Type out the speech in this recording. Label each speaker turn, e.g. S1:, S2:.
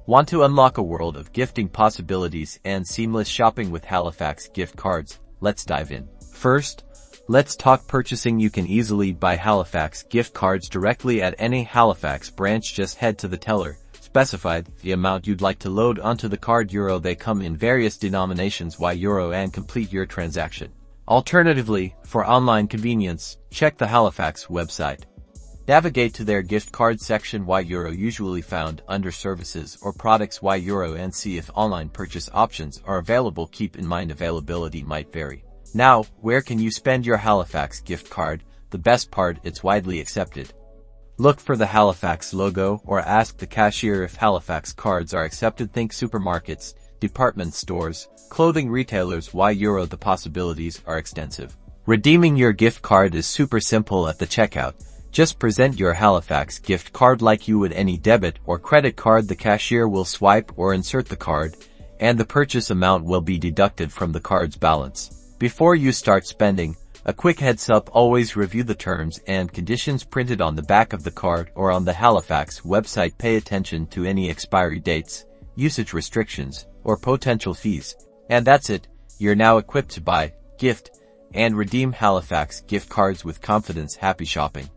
S1: Want to unlock a world of gifting possibilities and seamless shopping with Halifax gift cards? Let's dive in. First, let's talk purchasing. You can easily buy Halifax gift cards directly at any Halifax branch. Just head to the teller, specify the amount you'd like to load onto the card. They come in various denominations €, and complete your transaction. Alternatively, for online convenience, check the Halifax website. Navigate to their gift card section €, usually found under services or products €, and see if online purchase options are available. Keep in mind availability might vary. Now, where can you spend your Halifax gift card? The best part, it's widely accepted. Look for the Halifax logo or ask the cashier if Halifax cards are accepted. Think supermarkets, department stores, clothing retailers €. The possibilities are extensive. Redeeming your gift card is super simple at the checkout. Just present your Halifax gift card like you would any debit or credit card. The cashier will swipe or insert the card, and the purchase amount will be deducted from the card's balance. Before you start spending, a quick heads up: always review the terms and conditions printed on the back of the card or on the Halifax website. Pay attention to any expiry dates, usage restrictions, or potential fees. And that's it. You're now equipped to buy, gift, and redeem Halifax gift cards with confidence. Happy shopping.